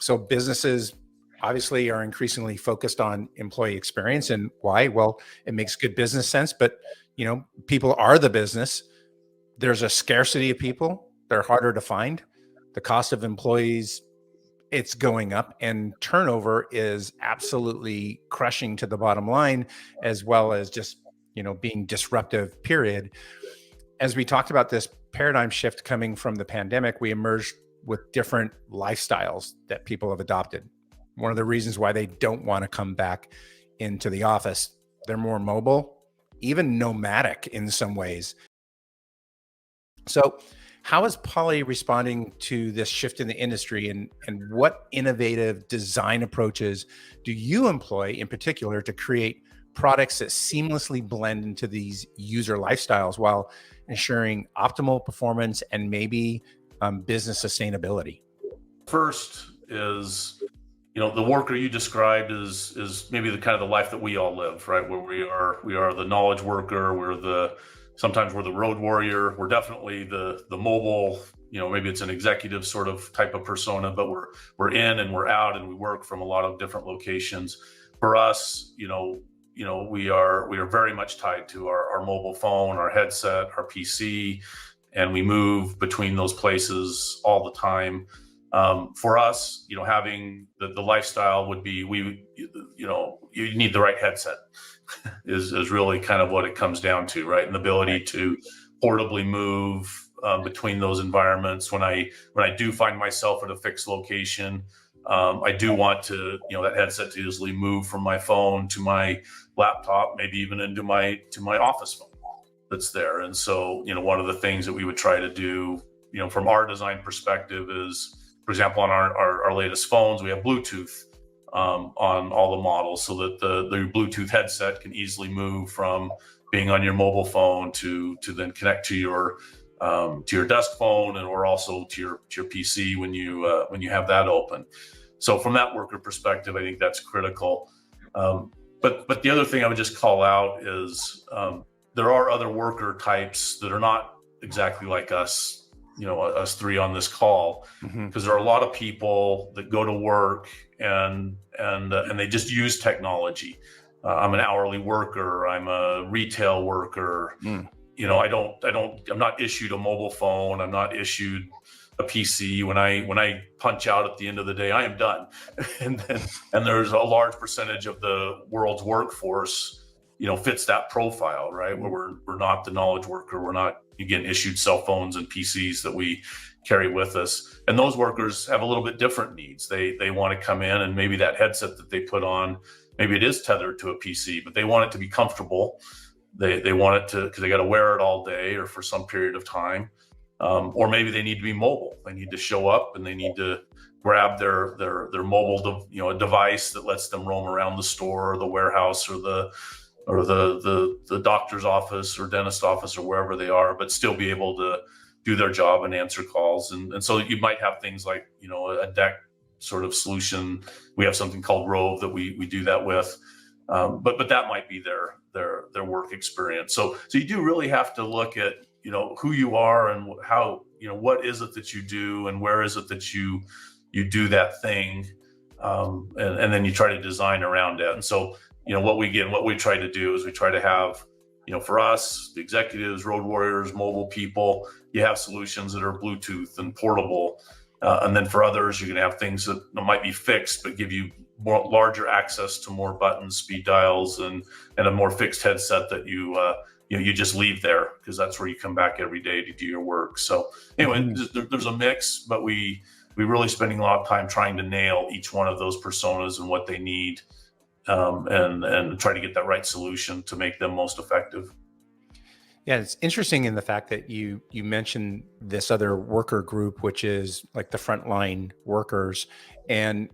So businesses obviously are increasingly focused on employee experience. And why? Well, it makes good business sense, but people are the business. There's a scarcity of people. They're harder to find. The cost of employees, it's going up, and turnover is absolutely crushing to the bottom line, as well as just, being disruptive, period. As we talked about this paradigm shift coming from the pandemic, we emerged with different lifestyles that people have adopted. One of the reasons why they don't want to come back into the office, they're more mobile, even nomadic in some ways. So how is Poly responding to this shift in the industry, and what innovative design approaches do you employ in particular to create products that seamlessly blend into these user lifestyles while ensuring optimal performance and maybe business sustainability? First is, the worker you described is maybe the kind of the life that we all live, right? Where we are the knowledge worker, sometimes we're the road warrior, we're definitely the mobile, maybe it's an executive sort of type of persona, but we're in and we're out and we work from a lot of different locations. For us, we are very much tied to our mobile phone, our headset, our PC, and we move between those places all the time. For us, having the lifestyle would be, you need the right headset is really kind of what it comes down to, right? And the ability to portably move between those environments. When I do find myself at a fixed location, I do want to, that headset to easily move from my phone to my laptop, maybe even into my office phone that's there. And so, one of the things that we would try to do, from our design perspective is, for example, on our latest phones, we have Bluetooth on all the models, so that the Bluetooth headset can easily move from being on your mobile phone to then connect to your desk phone, or also to your PC when you have that open. So from that worker perspective, I think that's critical. But the other thing I would just call out is there are other worker types that are not exactly like us, us three on this call, because there are a lot of people that go to work and they just use technology. I'm an hourly worker. I'm a retail worker. I'm not issued a mobile phone. I'm not issued a PC. When I punch out at the end of the day, I am done. and there's a large percentage of the world's workforce, fits that profile, right? Where we're not the knowledge worker. We're not, again, issued cell phones and PCs that we carry with us. And those workers have a little bit different needs. They want to come in, and maybe that headset that they put on, maybe it is tethered to a PC, but they want it to be comfortable. They want it to, because they got to wear it all day or for some period of time. Or maybe they need to be mobile. They need to show up and they need to grab their mobile, a device that lets them roam around the store or the warehouse or the doctor's office or dentist office or wherever they are, but still be able to do their job and answer calls. And so you might have things like, a deck sort of solution. We have something called Rove that we do that with. But that might be their work experience. So you do really have to look at, who you are and how, what is it that you do and where is it that you do that thing. And then you try to design around it. And so, what we try to do is we try to have, for us, the executives, road warriors, mobile people, you have solutions that are Bluetooth and portable. And then for others, you're going to have things that might be fixed, but give you larger access to more buttons, speed dials, and a more fixed headset that you just leave there, because that's where you come back every day to do your work. So anyway, there's a mix, but we really spending a lot of time trying to nail each one of those personas and what they need, and try to get that right solution to make them most effective. Yeah, it's interesting in the fact that you mentioned this other worker group, which is like the frontline workers. And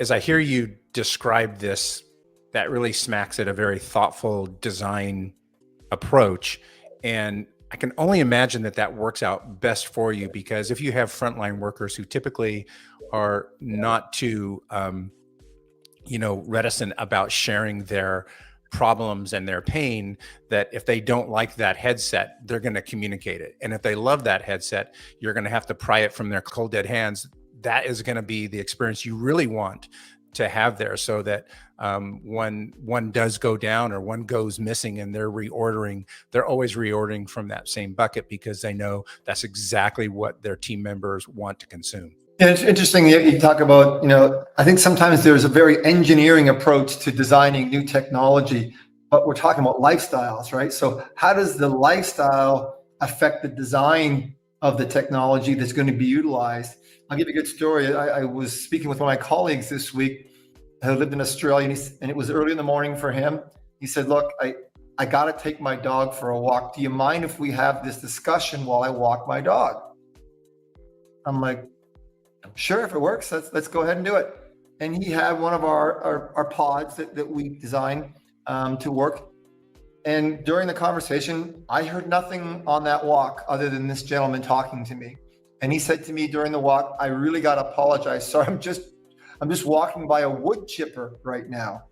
as I hear you describe this, that really smacks at a very thoughtful design approach. And I can only imagine that works out best for you, because if you have frontline workers who typically are not too, reticent about sharing their problems and their pain, that if they don't like that headset, they're going to communicate it. And if they love that headset, you're going to have to pry it from their cold dead hands. that is going to be the experience you really want to have there, so that when one does go down or one goes missing and they're always reordering from that same bucket, because they know that's exactly what their team members want to consume. Yeah, it's interesting you talk about, I think sometimes there's a very engineering approach to designing new technology, but we're talking about lifestyles, right? So how does the lifestyle affect the design of the technology that's going to be utilized? I'll give you a good story. I was speaking with one of my colleagues this week who lived in Australia, and it was early in the morning for him. He said, look, I got to take my dog for a walk. Do you mind if we have this discussion while I walk my dog? I'm like, sure, if it works, let's go ahead and do it. And he had one of our pods that we designed to work. And during the conversation, I heard nothing on that walk other than this gentleman talking to me. And he said to me during the walk, I really got to apologize. Sorry, I'm just walking by a wood chipper right now,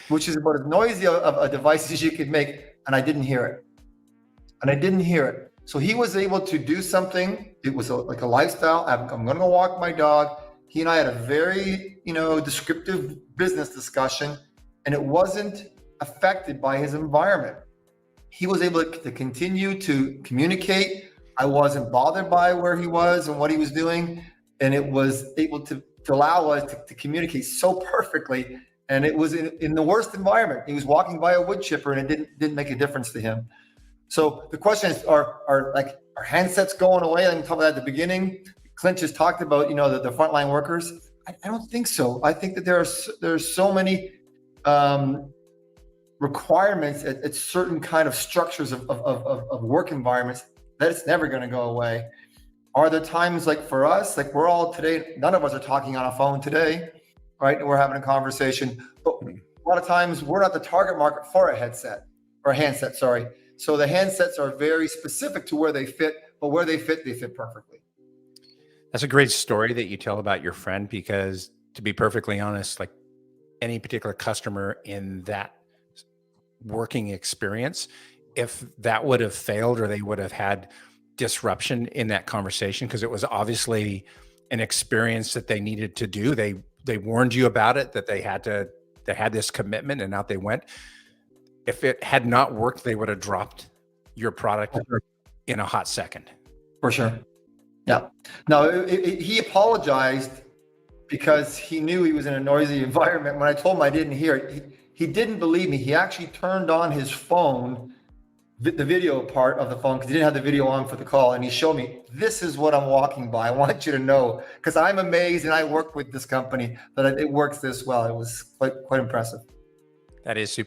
which is about as noisy of a device as you could make. And I didn't hear it. So he was able to do something. It was like a lifestyle. I'm going to go walk my dog. He and I had a very, descriptive business discussion, and it wasn't affected by his environment. He was able to continue to communicate. I wasn't bothered by where he was and what he was doing. And it was able to allow us to communicate so perfectly. And it was in the worst environment. He was walking by a wood chipper, and it didn't make a difference to him. So the question is, are handsets going away? I talked about that at the beginning. Clint just talked about, the frontline workers. I don't think so. I think that there's so many requirements at certain kind of structures of work environments that it's never going to go away. Are there times like for us, like we're all today, none of us are talking on a phone today, right? And we're having a conversation, but a lot of times we're not the target market for a handset. So the handsets are very specific to where they fit, but where they fit perfectly. That's a great story that you tell about your friend, because to be perfectly honest, like any particular customer in that working experience, if that would have failed or they would have had disruption in that conversation, because it was obviously an experience that they needed to do. They warned you about it, that they had this commitment, and out they went. If it had not worked, they would have dropped your product in a hot second. For sure. Yeah. No, he apologized because he knew he was in a noisy environment. When I told him I didn't hear it, he didn't believe me. He actually turned on his phone, the video part of the phone, because he didn't have the video on for the call. And he showed me, this is what I'm walking by. I want you to know, because I'm amazed, and I worked with this company, that it works this well. It was quite impressive. That is super.